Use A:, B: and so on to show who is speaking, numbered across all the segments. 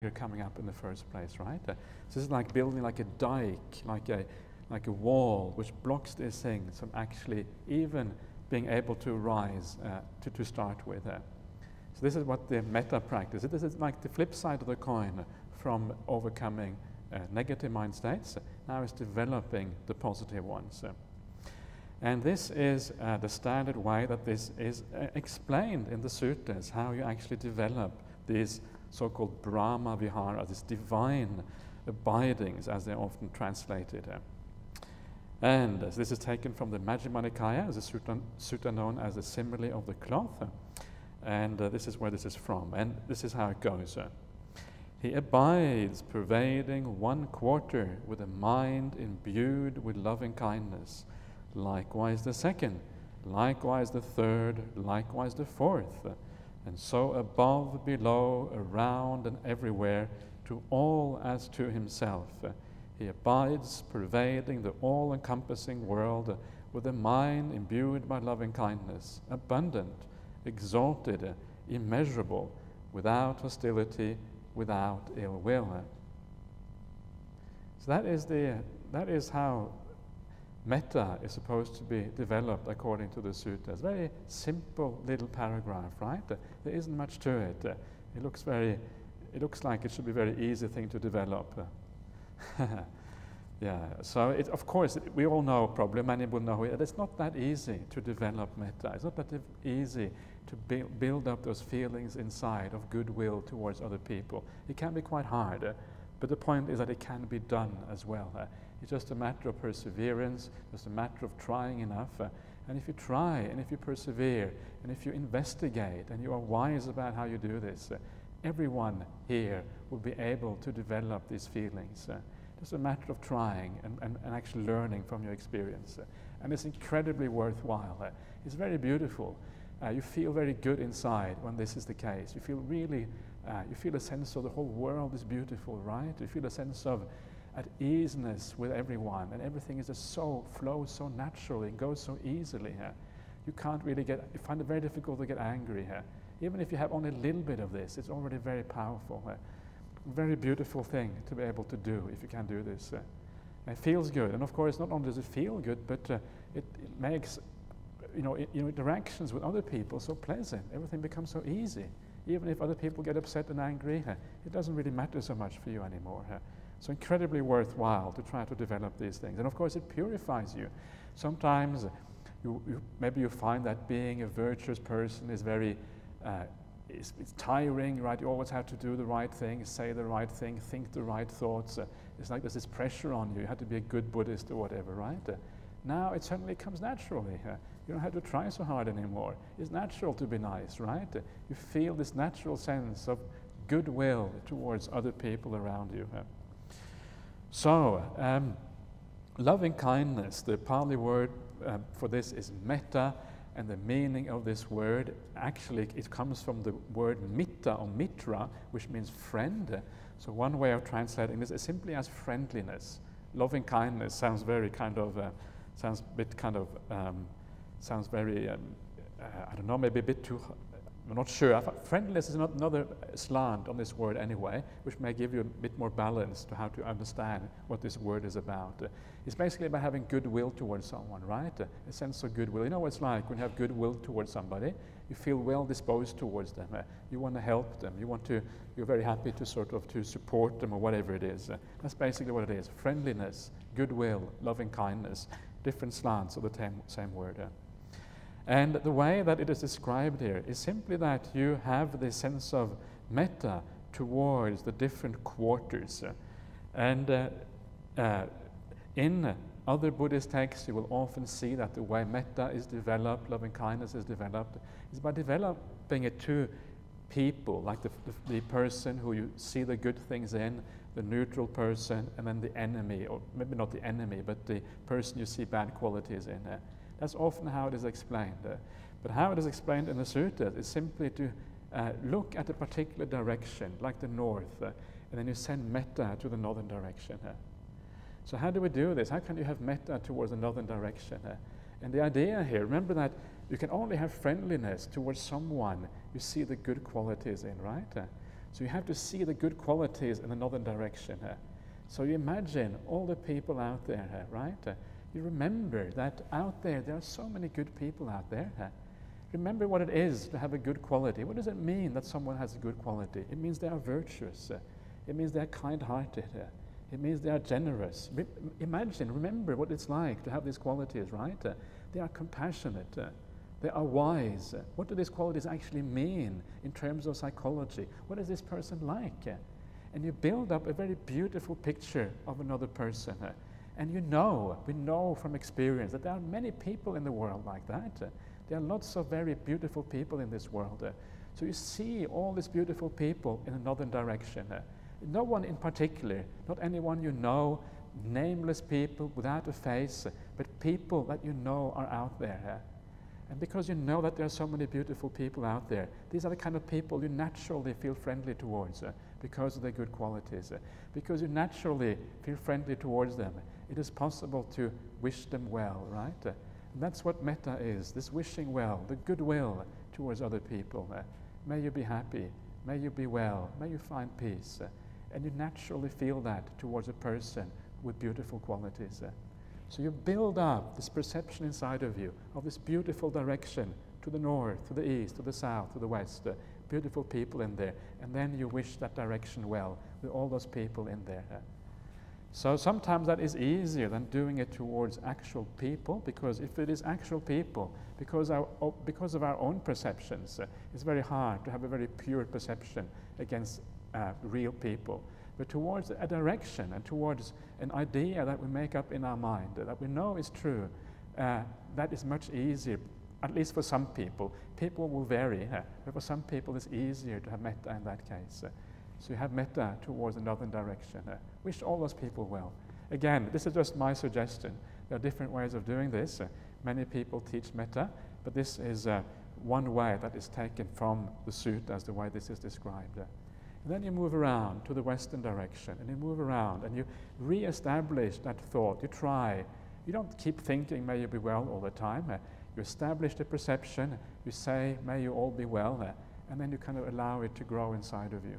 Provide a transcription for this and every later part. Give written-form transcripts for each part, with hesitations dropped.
A: you're coming up in the first place, right? So this is like building like a dike, like a wall, which blocks these things from actually even being able to rise to start with. So this is what the metta practice is. This is like the flip side of the coin from overcoming negative mind states. Now it's developing the positive ones. And this is the standard way that this is explained in the suttas, how you actually develop these so-called Brahma Vihara, these divine abidings, as they're often translated. And this is taken from the Majjhima Nikaya, as a sutta known as the simile of the cloth. And this is where this is from. And this is how it goes. He abides, pervading 1/4 with a mind imbued with loving kindness. Likewise the second, likewise the third, likewise the fourth. And so above, below, around, and everywhere, to all as to himself. He abides, pervading the all-encompassing world with a mind imbued by loving kindness, abundant, exalted, immeasurable, without hostility, without ill will. So that is how metta is supposed to be developed according to the suttas. Very simple little paragraph, right? There isn't much to it. It looks like it should be a very easy thing to develop. Yeah, so of course, we all know probably, many will know it, it's not that easy to develop metta. It's not that easy to build up those feelings inside of goodwill towards other people. It can be quite hard, but the point is that it can be done as well. It's just a matter of perseverance, just a matter of trying enough. And if you try, and if you persevere, and if you investigate, and you are wise about how you do this, everyone here will be able to develop these feelings. It's a matter of trying and actually learning from your experience. And it's incredibly worthwhile. It's very beautiful. You feel very good inside when this is the case. You feel really, you feel a sense of the whole world is beautiful, right? You feel a sense of at easiness with everyone, and everything is just flows so naturally, goes so easily here. You can't really you find it very difficult to get angry here. Even if you have only a little bit of this, it's already very powerful. Very beautiful thing to be able to do if you can do this. It feels good, and of course, not only does it feel good, but it makes interactions with other people so pleasant. Everything becomes so easy. Even if other people get upset and angry, it doesn't really matter so much for you anymore. So incredibly worthwhile to try to develop these things. And of course, it purifies you. Sometimes maybe you find that being a virtuous person is very, it's tiring, right? You always have to do the right thing, say the right thing, think the right thoughts. It's like there's this pressure on you. You have to be a good Buddhist or whatever, right? Now it suddenly comes naturally. You don't have to try so hard anymore. It's natural to be nice, right? You feel this natural sense of goodwill towards other people around you. So, loving kindness, the Pali word for this is metta, and the meaning of this word, actually it comes from the word mitta or mitra, which means friend. So one way of translating this is simply as friendliness. Loving kindness sounds very sounds very, I don't know, maybe a bit too, I'm not sure. Friendliness is another slant on this word anyway, which may give you a bit more balance to how to understand what this word is about. It's basically about having goodwill towards someone, right? A sense of goodwill. You know what it's like when you have goodwill towards somebody? You feel well disposed towards them. You want to help them. You're very happy to to support them or whatever it is. That's basically what it is. Friendliness, goodwill, loving kindness, different slants of the same word. And the way that it is described here is simply that you have this sense of metta towards the different quarters. And in other Buddhist texts, you will often see that the way metta is developed, loving kindness is developed, is by developing it to people, like the person who you see the good things in, the neutral person, and then the enemy, or maybe not the enemy, but the person you see bad qualities in. That's often how it is explained. But how it is explained in the suttas is simply to look at a particular direction, like the north, and then you send metta to the northern direction. So how do we do this? How can you have metta towards the northern direction? And the idea here, remember that you can only have friendliness towards someone you see the good qualities in, right? So you have to see the good qualities in another direction. So you imagine all the people out there, right? You remember that out there are so many good people out there. Remember what it is to have a good quality. What does it mean that someone has a good quality? It means they are virtuous. It means they are kind-hearted. It means they are generous. Remember what it's like to have these qualities, right? They are compassionate. They are wise. What do these qualities actually mean in terms of psychology? What is this person like? And you build up a very beautiful picture of another person. And we know from experience that there are many people in the world like that. There are lots of very beautiful people in this world. So you see all these beautiful people in another direction. No one in particular, not anyone you know, nameless people without a face, but people that you know are out there. And because you know that there are so many beautiful people out there, these are the kind of people you naturally feel friendly towards because of their good qualities. Because you naturally feel friendly towards them, it is possible to wish them well, right? And that's what metta is, this wishing well, the goodwill towards other people. May you be happy, may you be well, may you find peace. And you naturally feel that towards a person with beautiful qualities. So you build up this perception inside of you of this beautiful direction to the north, to the east, to the south, to the west, beautiful people in there. And then you wish that direction well with all those people in there. So sometimes that is easier than doing it towards actual people, because if it is actual people, because of our own perceptions, it's very hard to have a very pure perception against real people. But towards a direction and towards an idea that we make up in our mind, that we know is true, that is much easier, at least for some people. People will vary, but for some people it's easier to have metta in that case. So you have metta towards another direction. Wish all those people well. Again, this is just my suggestion. There are different ways of doing this. Many people teach metta, but this is one way that is taken from the sutta as the way this is described. And then you move around to the western direction, and you move around, and you re-establish that thought. You try. You don't keep thinking, may you be well all the time. You establish the perception. You say, may you all be well. And then you kind of allow it to grow inside of you.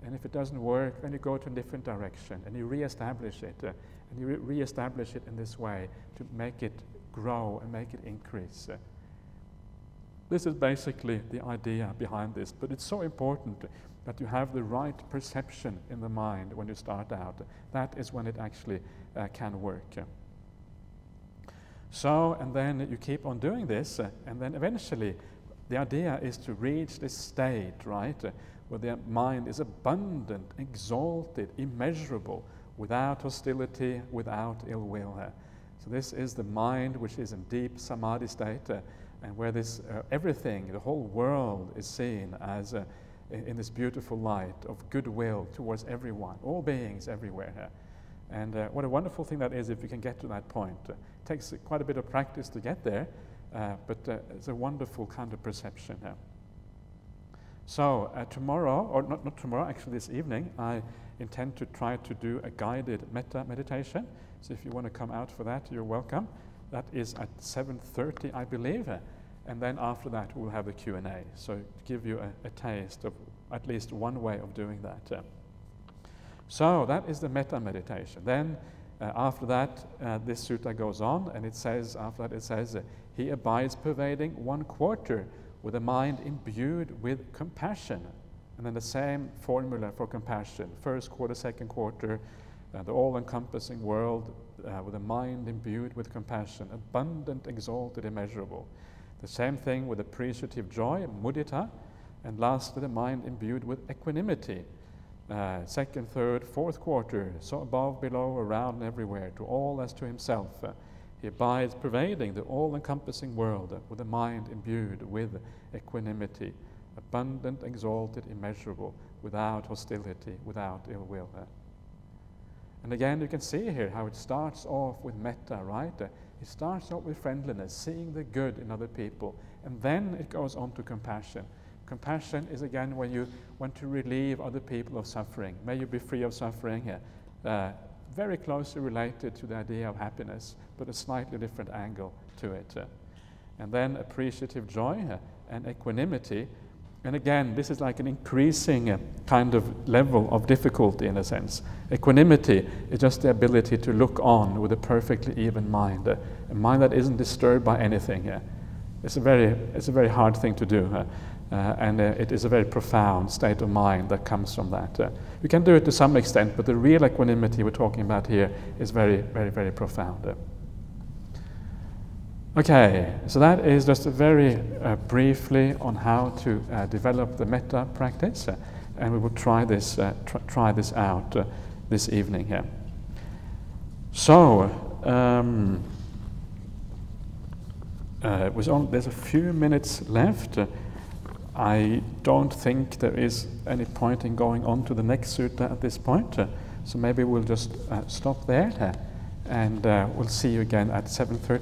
A: And if it doesn't work, then you go to a different direction, and you re-establish it. And you re-establish it in this way to make it grow and make it increase. This is basically the idea behind this, but it's so important that you have the right perception in the mind when you start out. That is when it actually can work. So, and then you keep on doing this, and then eventually the idea is to reach this state, right, where the mind is abundant, exalted, immeasurable, without hostility, without ill will. So this is the mind which is in deep samadhi state, and where this everything, the whole world is seen as in this beautiful light of goodwill towards everyone, all beings everywhere. And what a wonderful thing that is if you can get to that point. It takes quite a bit of practice to get there, but it's a wonderful kind of perception. So tomorrow, or not tomorrow, actually this evening, I intend to try to do a guided metta meditation. So if you want to come out for that, you're welcome. That is at 7:30, I believe. And then after that, we'll have a Q&A. So to give you a taste of at least one way of doing that. So that is the metta meditation. Then after that, this sutta goes on, and it says, after that it says, he abides pervading 1/4 with a mind imbued with compassion. And then the same formula for compassion. First quarter, second quarter, the all-encompassing world with a mind imbued with compassion, abundant, exalted, immeasurable. The same thing with appreciative joy, mudita, and lastly the mind imbued with equanimity. Second, third, fourth quarter, so above, below, around, and everywhere, to all as to himself. He abides pervading the all-encompassing world with a mind imbued with equanimity, abundant, exalted, immeasurable, without hostility, without ill will. And again, you can see here how it starts off with metta, right? It starts off with friendliness, seeing the good in other people, and then it goes on to compassion. Compassion is again when you want to relieve other people of suffering. May you be free of suffering. Very closely related to the idea of happiness, but a slightly different angle to it. And then appreciative joy and equanimity And again, this is like an increasing kind of level of difficulty in a sense. Equanimity is just the ability to look on with a perfectly even mind, a mind that isn't disturbed by anything. It's a very hard thing to do, and it is a very profound state of mind that comes from that. We can do it to some extent, but the real equanimity we're talking about here is very, very, very profound. Okay, so that is just very briefly on how to develop the metta practice, and we will try this out this evening here. So, there's a few minutes left. I don't think there is any point in going on to the next sutta at this point, so maybe we'll just stop there, and we'll see you again at 7:30.